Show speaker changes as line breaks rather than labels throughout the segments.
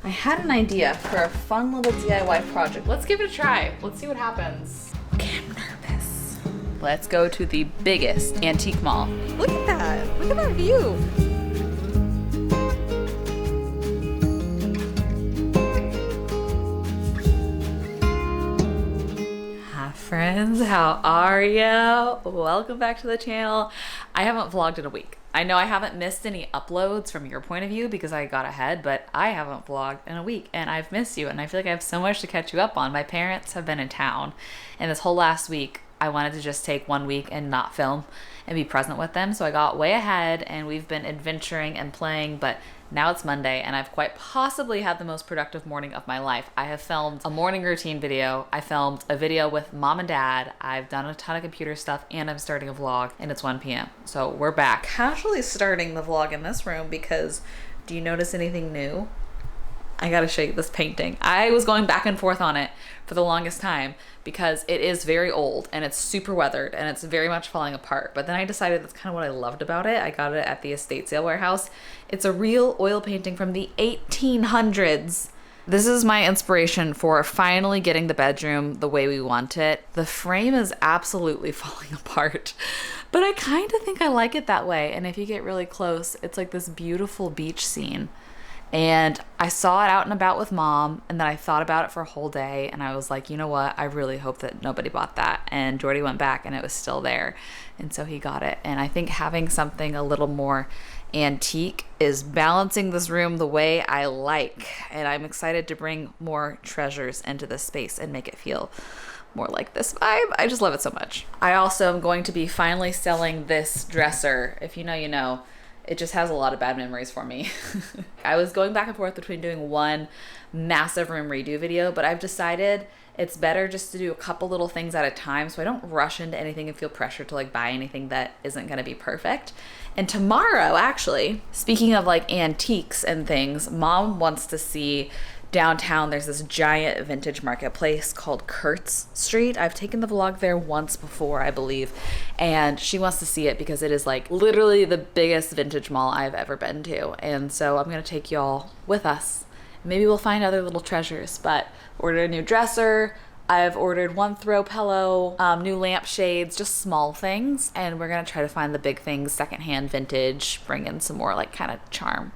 I had an idea for a fun little DIY project. Let's give it a try. Let's see what happens. Okay, I'm nervous. Let's go to the biggest antique mall.
Look at that. Look at that view.
Hi friends, how are you? Welcome back to the channel. I haven't vlogged in a week. I know I haven't missed any uploads from your point of view because I got ahead, but I haven't vlogged in a week and I've missed you and I feel like I have so much to catch you up on. My parents have been in town and this whole last week I wanted to just take 1 week and not film and be present with them. So I got way ahead and we've been adventuring and playing, but now it's Monday and I've quite possibly had the most productive morning of my life. I have filmed a morning routine video. I filmed a video with mom and dad. I've done a ton of computer stuff and I'm starting a vlog and it's 1 p.m. So we're back. Casually starting the vlog in this room because do you notice anything new? I gotta show you this painting. I was going back and forth on it for the longest time because it is very old and it's super weathered and it's very much falling apart. But then I decided that's kind of what I loved about it. I got it at the estate sale warehouse. It's a real oil painting from the 1800s. This is my inspiration for finally getting the bedroom the way we want it. The frame is absolutely falling apart, but I kind of think I like it that way. And if you get really close, it's like this beautiful beach scene. And I saw it out and about with mom and then I thought about it for a whole day and I was like, you know what? I really hope that nobody bought that. And Jordy went back and it was still there. And so he got it. And I think having something a little more antique is balancing this room the way I like. And I'm excited to bring more treasures into this space and make it feel more like this vibe. I just love it so much. I also am going to be finally selling this dresser. If you know, you know. It just has a lot of bad memories for me. I was going back and forth between doing one massive room redo video, but I've decided it's better just to do a couple little things at a time so I don't rush into anything and feel pressure to like buy anything that isn't gonna be perfect. And tomorrow, actually, speaking of like antiques and things, mom wants to see downtown. There's this giant vintage marketplace called Kurtz Street. I've taken the vlog there once before, I believe, and she wants to see it because it is like literally the biggest vintage mall I've ever been to. And so I'm gonna take y'all with us. Maybe we'll find other little treasures, but ordered a new dresser. I've ordered one throw pillow, new lampshades, just small things. And we're gonna try to find the big things, secondhand, vintage, bring in some more like kind of charm.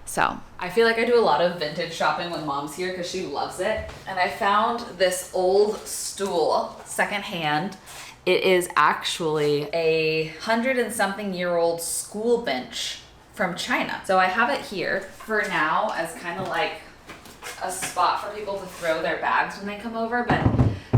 So I feel like I do a lot of vintage shopping when mom's here because she loves it. And I found this old stool secondhand. It is actually a 100-and-something-year-old school bench from China. So I have it here for now as kind of like a spot for people to throw their bags when they come over, but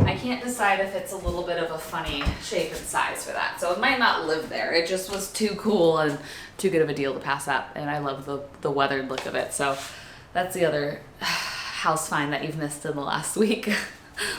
I can't decide if it's a little bit of a funny shape and size for that. So it might not live there. It just was too cool and too good of a deal to pass up. And I love the weathered look of it. So that's the other house find that you've missed in the last week.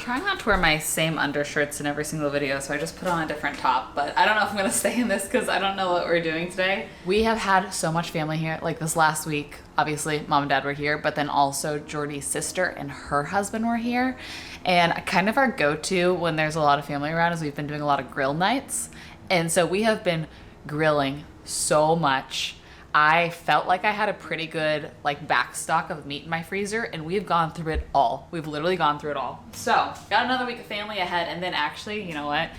Trying not to wear my same undershirts in every single video, so I just put on a different top, but I don't know if I'm gonna stay in this because I don't know what we're doing today. We have had so much family here, like this last week. Obviously, mom and dad were here, but then also Jordy's sister and her husband were here. And kind of our go-to when there's a lot of family around is we've been doing a lot of grill nights. And so we have been grilling so much. I felt like I had a pretty good like backstock of meat in my freezer and we've gone through it all. We've literally gone through it all. So got another week of family ahead and then actually, you know what?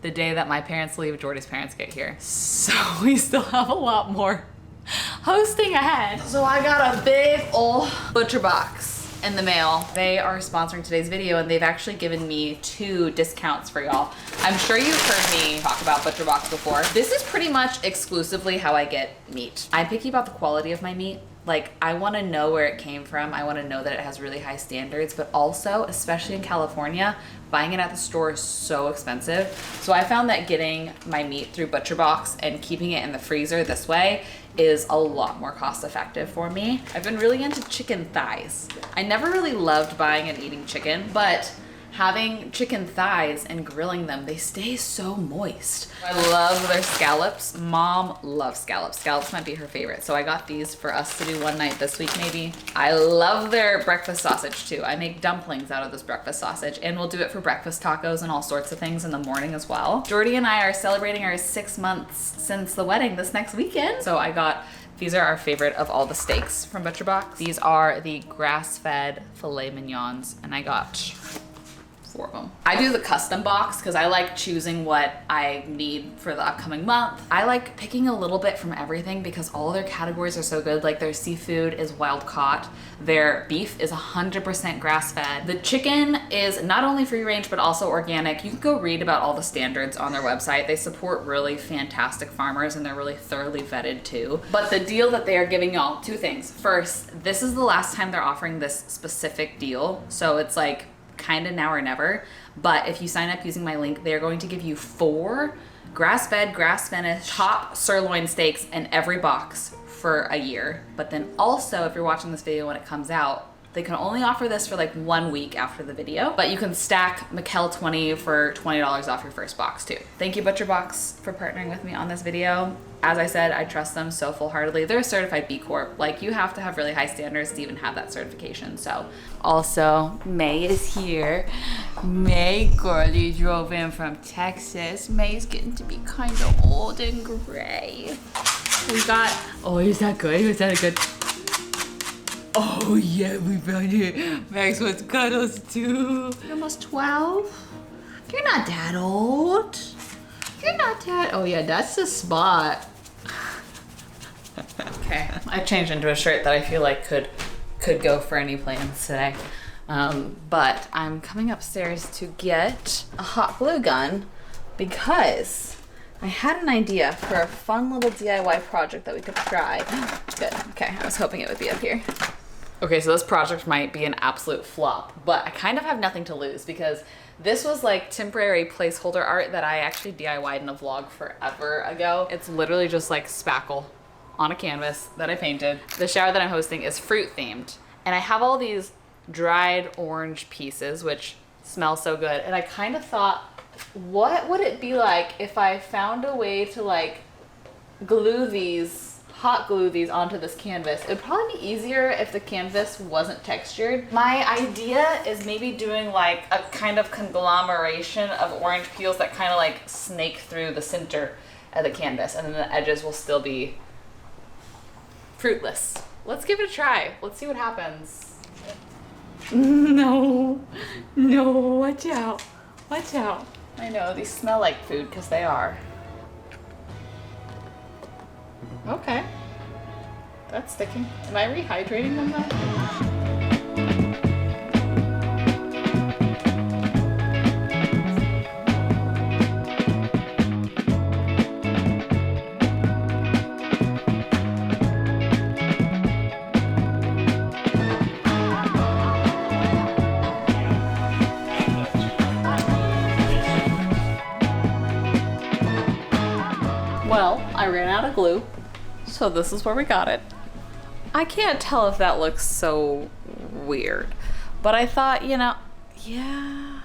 The day that my parents leave, Jordy's parents get here. So we still have a lot more hosting ahead. So I got a big old butcher box in the mail. They are sponsoring today's video and they've actually given me 2 discounts for y'all. I'm sure you've heard me talk about ButcherBox before. This is pretty much exclusively how I get meat. I'm picky about the quality of my meat. Like I want to know where it came from. I want to know that it has really high standards, but also, especially in California, buying it at the store is so expensive. So I found that getting my meat through ButcherBox and keeping it in the freezer this way is a lot more cost effective for me. I've been really into chicken thighs. I never really loved buying and eating chicken, but having chicken thighs and grilling them, they stay so moist. I love their scallops. Mom loves scallops. Scallops might be her favorite. So I got these for us to do one night this week maybe. I love their breakfast sausage too. I make dumplings out of this breakfast sausage and we'll do it for breakfast tacos and all sorts of things in the morning as well. Jordy and I are celebrating our 6 months since the wedding this next weekend. So I got These are our favorite of all the steaks from ButcherBox. These are the grass-fed filet mignons, and I got 4 of them. I do the custom box because I like choosing what I need for the upcoming month. I like picking a little bit from everything because all their categories are so good. Like their seafood is wild caught. Their beef is 100% grass-fed. The chicken is not only free range, but also organic. You can go read about all the standards on their website. They support really fantastic farmers and they're really thoroughly vetted too. But the deal that they are giving y'all, 2 things. First, this is the last time they're offering this specific deal. So it's like, kind of now or never, but if you sign up using my link, they're going to give you 4 grass-fed, grass-finished top sirloin steaks in every box for a year. But then also, if you're watching this video when it comes out, they can only offer this for like 1 week after the video, but you can stack Michel 20 for $20 off your first box too. Thank you ButcherBox for partnering with me on this video. As I said, I trust them so full-heartedly. They're a certified B Corp. Like you have to have really high standards to even have that certification. So also May is here. May girlie drove in from Texas. May's getting to be kind of old and gray. We got, oh, is that good? Is that a good? Oh yeah, we found it. Max wants cuddles too. You're almost 12? You're not that old. You're not that, oh yeah, that's the spot. Okay, I changed into a shirt that I feel like could go for any plans today. But I'm coming upstairs to get a hot glue gun because I had an idea for a fun little DIY project that we could try. Good, okay, I was hoping it would be up here. Okay, so this project might be an absolute flop, but I kind of have nothing to lose because this was like temporary placeholder art that I actually DIY'd in a vlog forever ago. It's literally just like spackle on a canvas that I painted. The shower that I'm hosting is fruit themed, and I have all these dried orange pieces, which smell so good. And I kind of thought, what would it be like if I found a way to like hot glue these onto this canvas? It would probably be easier if the canvas wasn't textured. My idea is maybe doing like a kind of conglomeration of orange peels that kind of like snake through the center of the canvas, and then the edges will still be fruitless. Let's give it a try. Let's see what happens. No, watch out, watch out. I know, these smell like food because they are. Okay. That's sticking. Am I rehydrating them though? Well, I ran out of glue. So this is where we got it. I can't tell if that looks so weird, but I thought, you know, yeah,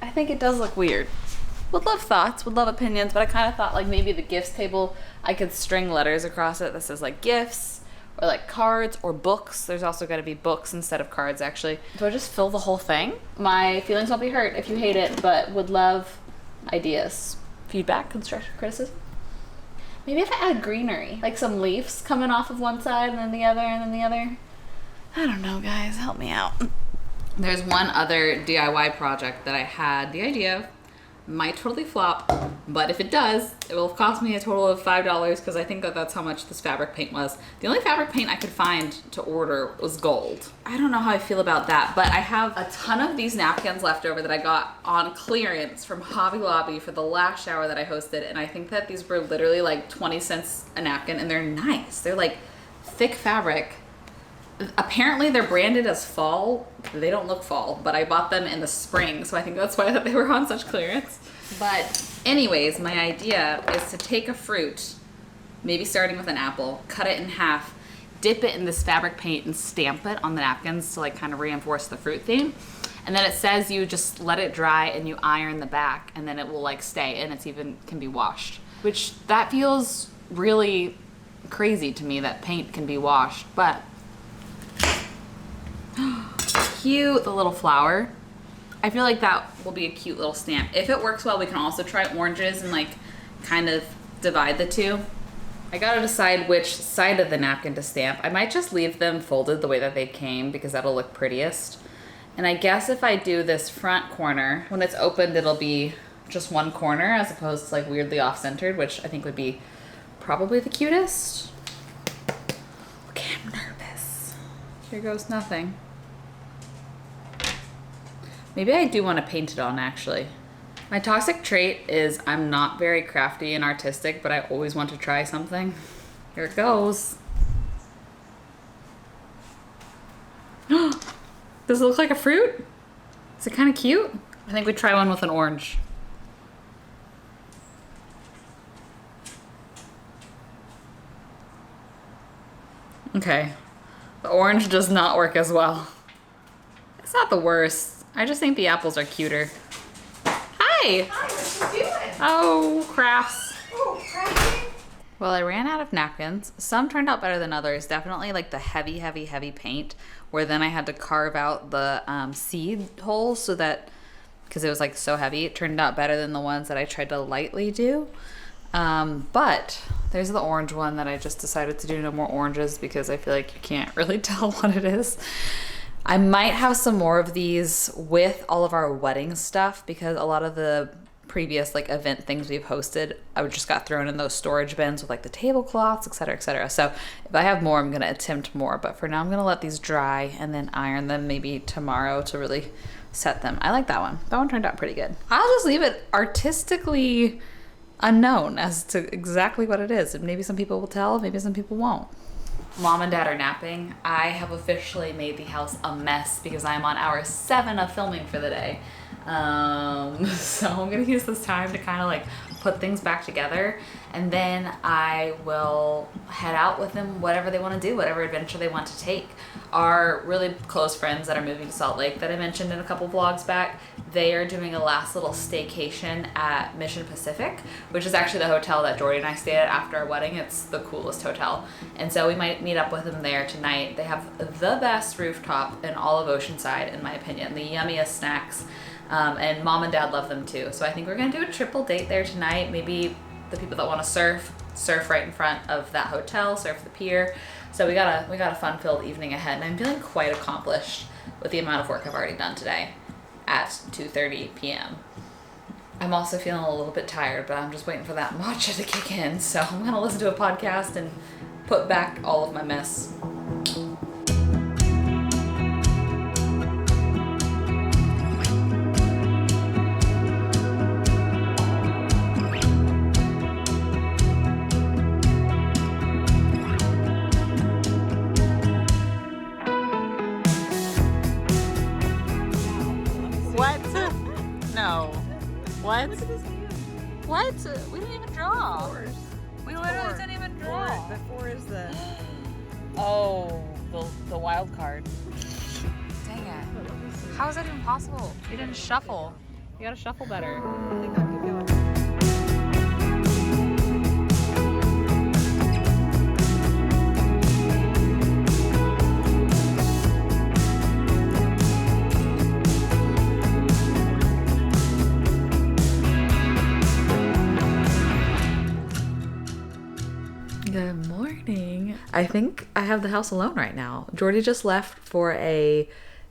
I think it does look weird. Would love thoughts, would love opinions, but I kind of thought like maybe the gifts table, I could string letters across it that says like gifts or like cards or books. There's also got to be books instead of cards actually. Do I just fill the whole thing? My feelings won't be hurt if you hate it, but would love ideas, feedback, constructive criticism. Maybe if I add greenery, like some leaves coming off of one side and then the other and then the other. I don't know, guys, help me out. There's one other DIY project that I had the idea of. Might totally flop, but if it does, it will cost me a total of $5 because I think that that's how much this fabric paint was. The only fabric paint I could find to order was gold. I don't know how I feel about that, but I have a ton of these napkins left over that I got on clearance from Hobby Lobby for the last shower that I hosted, and I think that these were literally like 20 cents a napkin, and they're nice. They're like thick fabric. Apparently they're branded as fall. They don't look fall, but I bought them in the spring, so I think that's why that they were on such clearance. But anyways, my idea is to take a fruit, maybe starting with an apple, cut it in half, dip it in this fabric paint and stamp it on the napkins to like kind of reinforce the fruit theme. And then it says you just let it dry and you iron the back, and then it will like stay, and it's even can be washed, which that feels really crazy to me that paint can be washed. But cute, the little flower. I feel like that will be a cute little stamp. If it works well, we can also try oranges and like kind of divide the two. I gotta decide which side of the napkin to stamp. I might just leave them folded the way that they came because that'll look prettiest. And I guess if I do this front corner, when it's opened, it'll be just one corner as opposed to like weirdly off-centered, which I think would be probably the cutest. Okay, I'm nervous. Here goes nothing. Maybe I do want to paint it on, actually. My toxic trait is I'm not very crafty and artistic, but I always want to try something. Here it goes. Does it look like a fruit? Is it kind of cute? I think we try one with an orange. Okay. The orange does not work as well. It's not the worst. I just think the apples are cuter. Hi!
Hi, what you doing?
Oh, crafts.
Oh, crafting?
Well, I ran out of napkins. Some turned out better than others. Definitely like the heavy, heavy, heavy paint, where then I had to carve out the seed holes so that, because it was like so heavy, it turned out better than the ones that I tried to lightly do. But there's the orange one that I just decided to do no more oranges because I feel like you can't really tell what it is. I might have some more of these with all of our wedding stuff because a lot of the previous like event things we've hosted, I just got thrown in those storage bins with like the tablecloths, etc., etc. So if I have more, I'm going to attempt more. But for now, I'm going to let these dry and then iron them maybe tomorrow to really set them. I like that one. That one turned out pretty good. I'll just leave it artistically unknown as to exactly what it is. And maybe some people will tell, maybe some people won't. Mom and Dad are napping. I have officially made the house a mess because I'm on hour 7 of filming for the day. So I'm gonna use this time to kind of like put things back together, and then I will head out with them, whatever they want to do, whatever adventure they want to take. Our really close friends that are moving to Salt Lake that I mentioned in a couple vlogs back, they are doing a last little staycation at Mission Pacific, which is actually the hotel that Jordy and I stayed at after our wedding. It's the coolest hotel. And so we might meet up with them there tonight. They have the best rooftop in all of Oceanside, in my opinion, the yummiest snacks. And Mom and Dad love them too. So I think we're gonna do a triple date there tonight. Maybe the people that want to surf right in front of that hotel, surf the pier. So we got a fun-filled evening ahead, and I'm feeling quite accomplished with the amount of work I've already done today at 2:30 p.m. I'm also feeling a little bit tired, but I'm just waiting for that matcha to kick in. So I'm gonna listen to a podcast and put back all of my mess. What? What? We didn't even draw. We literally didn't even draw.
The 4 is the...
Oh, the wild card. Dang it. How is that even possible? You didn't shuffle. You gotta shuffle better.
I think I'll keep going.
Good morning. I think I have the house alone right now. Jordy just left for a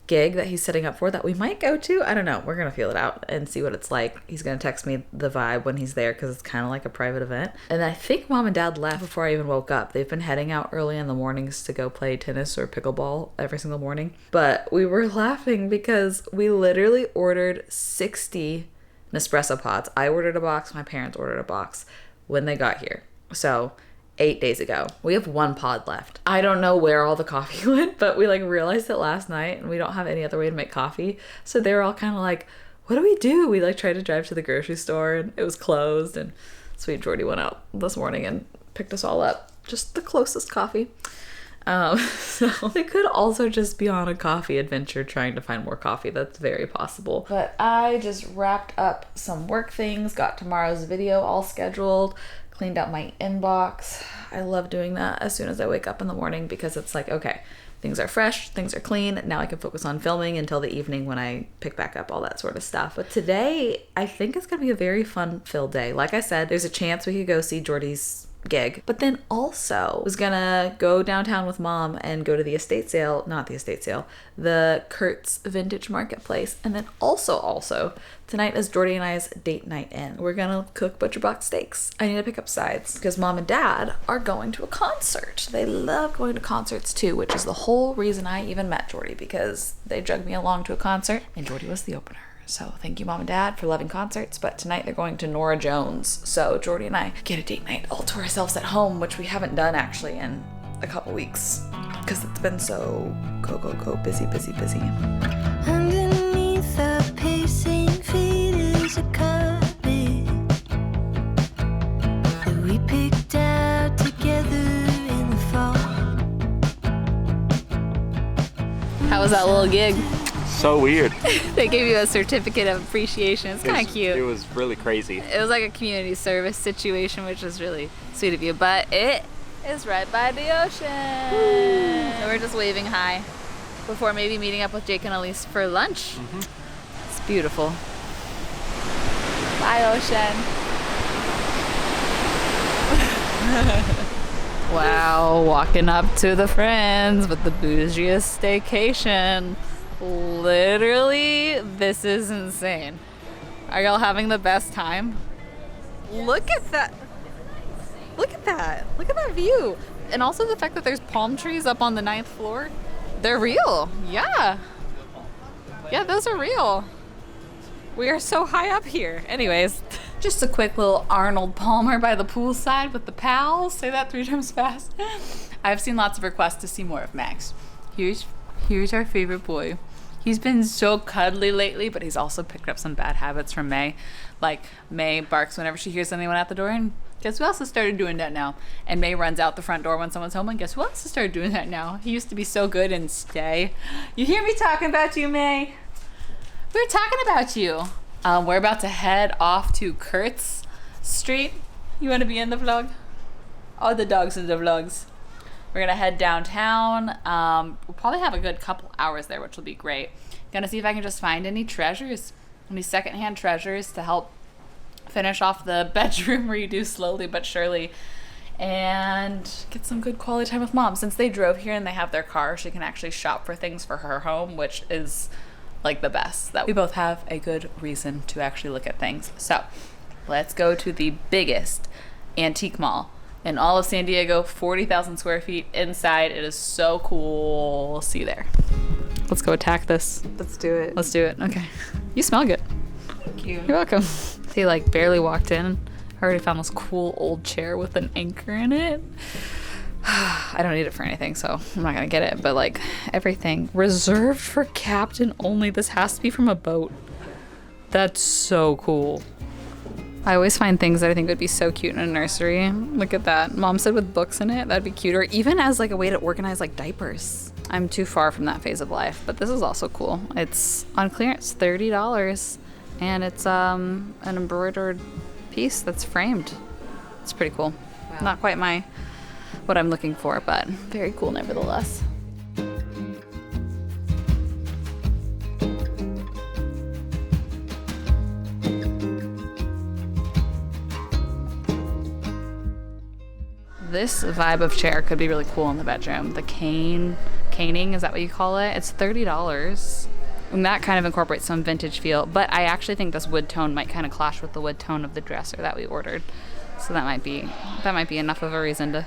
gig that he's setting up for that we might go to. I don't know. We're going to feel it out and see what it's like. He's going to text me the vibe when he's there because it's kind of like a private event. And I think Mom and Dad left before I even woke up. They've been heading out early in the mornings to go play tennis or pickleball every single morning. But we were laughing because we literally ordered 60 Nespresso pods. I ordered a box. My parents ordered a box when they got here. So 8 days ago. We have 1 pod left. I don't know where all the coffee went, but we like realized it last night and we don't have any other way to make coffee. So they were all kind of like, what do we do? We like tried to drive to the grocery store and it was closed, and sweet Jordy went out this morning and picked us all up. Just the closest coffee. So they could also just be on a coffee adventure trying to find more coffee. That's very possible. But I just wrapped up some work things, got tomorrow's video all scheduled, cleaned out my inbox. I love doing that as soon as I wake up in the morning because it's like, okay, things are fresh, things are clean. Now I can focus on filming until the evening when I pick back up all that sort of stuff. But today, I think it's going to be a very fun-filled day. Like I said, there's a chance we could go see Jordy's gig, but then also was gonna go downtown with mom and go to the estate sale, not the estate sale, the Kurt's Vintage Marketplace. And then also tonight is Jordy and I's date night in. We're gonna cook butcher box steaks. I need to pick up sides because mom and dad are going to a concert. They love going to concerts too, which is the whole reason I even met Jordy, because they drugged me along to a concert and Jordy was the opener. So thank you, mom and dad, for loving concerts. But tonight they're going to Norah Jones. So Jordy and I get a date night all to ourselves at home, which we haven't done actually in a couple weeks because it's been so go, busy.
Underneath the pacing feet is a carpet that we picked out together in the fall.
How was that little gig?
So weird.
They gave you a certificate of appreciation. It's kind of cute.
It was really crazy.
It was like a community service situation, which was really sweet of you. But it is right by the ocean. Woo. So we're just waving hi before maybe meeting up with Jake and Elise for lunch. It's beautiful. Bye, ocean. Wow, walking up to the friends with the bougiest staycation. Literally, this is insane. Are y'all having the best time? Look at that. Look at that. Look at that view. And also the fact that there's palm trees up on the 9th floor. They're real. Yeah. Yeah, those are real. We are so high up here. Anyways, just a quick little Arnold Palmer by the poolside with the pals. Say that 3 times fast. I've seen lots of requests to see more of Max. Here's our favorite boy. He's been so cuddly lately, but he's also picked up some bad habits from May. Like, May barks whenever she hears anyone at the door, and guess who else has started doing that now? And May runs out the front door when someone's home, and guess who else has started doing that now? He used to be so good and stay. You hear me talking about you, May? We're talking about you. We're about to head off to Kurt's Street. You want to be in the vlog? All the dogs in the vlogs. We're gonna head downtown. We'll probably have a good couple hours there, which will be great. Gonna see if I can just find any treasures, any secondhand treasures to help finish off the bedroom redo slowly but surely, and get some good quality time with mom. Since they drove here and they have their car, she can actually shop for things for her home, which is like the best. That we both have a good reason to actually look at things. So let's go to the biggest antique mall in all of San Diego, 40,000 square feet inside. It is so cool. We'll see you there. Let's go attack this.
Let's do it.
Let's do it. Okay. You smell good.
Thank you.
You're welcome. He like barely walked in. I already found this cool old chair with an anchor in it. I don't need it for anything, so I'm not gonna get it. But like everything reserved for captain only. This has to be from a boat. That's so cool. I always find things that I think would be so cute in a nursery. Look at that. Mom said with books in it, that'd be cute. Or even as like a way to organize like diapers. I'm too far from that phase of life, but this is also cool. It's on clearance, $30. And it's an embroidered piece that's framed. It's pretty cool. Wow. Not quite what I'm looking for, but very cool nevertheless. This vibe of chair could be really cool in the bedroom. The caning, is that what you call it? It's $30. And that kind of incorporates some vintage feel, but I actually think this wood tone might kind of clash with the wood tone of the dresser that we ordered. So that might be enough of a reason to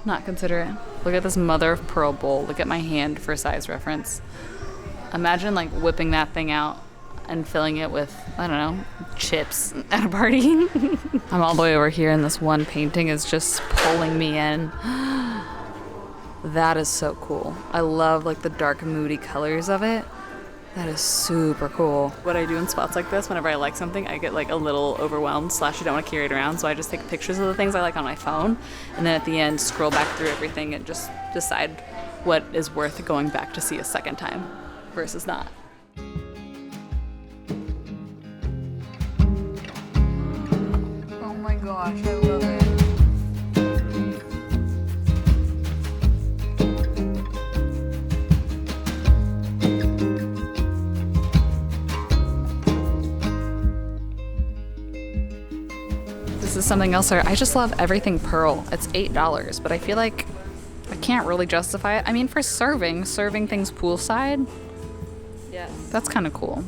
not consider it. Look at this mother of pearl bowl. Look at my hand for size reference. Imagine like whipping that thing out and filling it with, I don't know, chips at a party. I'm all the way over here and this one painting is just pulling me in. That is so cool. I love like the dark moody colors of it. That is super cool. What I do in spots like this, whenever I like something, I get like a little overwhelmed / I don't want to carry it around, so I just take pictures of the things I like on my phone, and then at the end scroll back through everything and just decide what is worth going back to see a second time versus not. Oh my gosh, I love it. This is something else. I just love everything pearl. It's $8, but I feel like I can't really justify it. I mean, for serving things poolside,
Yes.
that's kind of cool.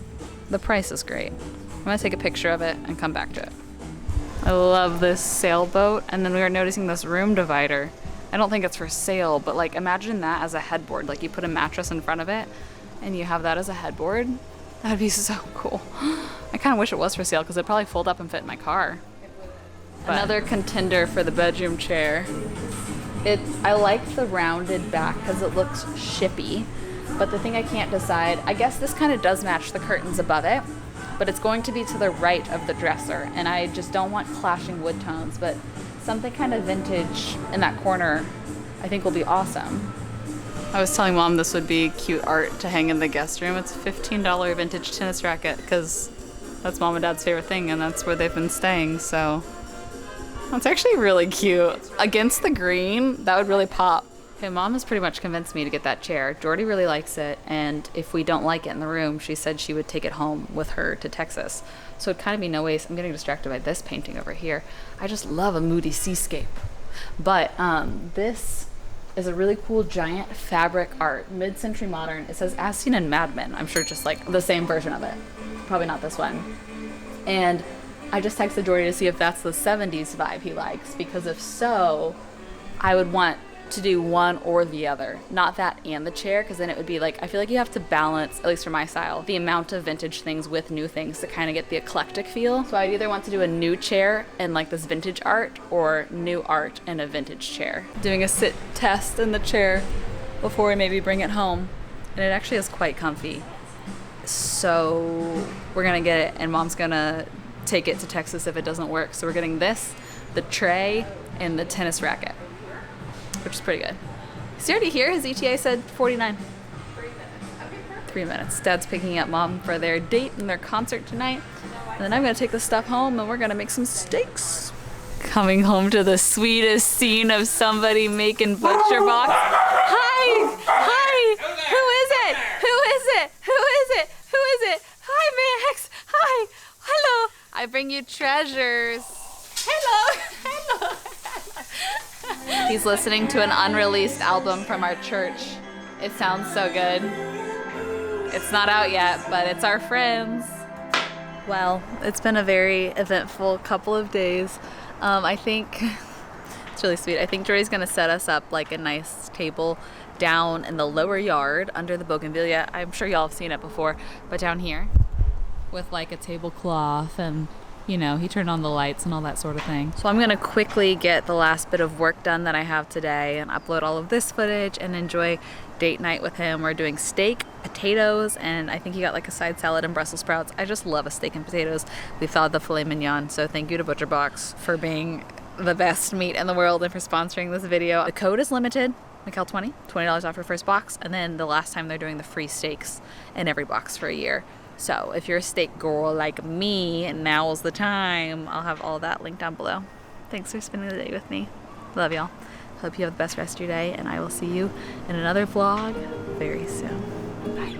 The price is great. I'm gonna take a picture of it and come back to it. I love this sailboat, and then we were noticing this room divider. I don't think it's for sale, but like imagine that as a headboard. Like you put a mattress in front of it and you have that as a headboard. That'd be so cool. I kind of wish it was for sale because it'd probably fold up and fit in my car. Another contender for the bedroom chair. I like the rounded back because it looks shippy, but the thing I can't decide, I guess this kind of does match the curtains above it, but it's going to be to the right of the dresser, and I just don't want clashing wood tones, but something kind of vintage in that corner I think will be awesome. I was telling Mom this would be cute art to hang in the guest room. It's a $15 vintage tennis racket because that's Mom and Dad's favorite thing, and that's where they've been staying, so that's actually really cute. Against the green, that would really pop. Okay, Mom has pretty much convinced me to get that chair. Jordy really likes it, and if we don't like it in the room, she said she would take it home with her to Texas. So it'd kind of be no waste. I'm getting distracted by this painting over here. I just love a moody seascape. But this is a really cool giant fabric art, mid-century modern. It says as seen in Mad Men. I'm sure just like the same version of it. Probably not this one. And I just texted Jordy to see if that's the 70s vibe he likes, because if so, I would want to do one or the other, not that and the chair, because then it would be like, I feel like you have to balance, at least for my style, the amount of vintage things with new things to kind of get the eclectic feel. So I'd either want to do a new chair and like this vintage art, or new art and a vintage chair. Doing a sit test in the chair before we maybe bring it home, and it actually is quite comfy. So we're gonna get it, and Mom's gonna take it to Texas if it doesn't work. So we're getting this, the tray, and the tennis racket, which is pretty good. Is he already here? His ETA said 49. 3 minutes. Dad's picking up Mom for their date and their concert tonight. And then I'm gonna take the stuff home and we're gonna make some steaks. Coming home to the sweetest scene of somebody making butcher box. Hi! Hi! Who is it? Who is it? Who is it? Who is it? Hi, Max! Hi! Hello! I bring you treasures. Hello! Hello! He's listening to an unreleased album from our church. It sounds so good. It's not out yet, but it's our friends. Well, it's been a very eventful couple of days. I think it's really sweet. I think Jordy's gonna set us up like a nice table down in the lower yard under the bougainvillea. I'm sure y'all have seen it before, but down here with like a tablecloth, and you know, he turned on the lights and all that sort of thing. So I'm gonna quickly get the last bit of work done that I have today and upload all of this footage and enjoy date night with him. We're doing steak, potatoes, and I think he got like a side salad and Brussels sprouts. I just love a steak and potatoes. We thawed the filet mignon, so thank you to Butcher Box for being the best meat in the world and for sponsoring this video. The code is limited, Michel 20, $20 off your first box, and then the last time they're doing the free steaks in every box for a year. So if you're a steak girl like me, now's the time. I'll have all that linked down below. Thanks for spending the day with me. Love y'all. Hope you have the best rest of your day, and I will see you in another vlog very soon. Bye.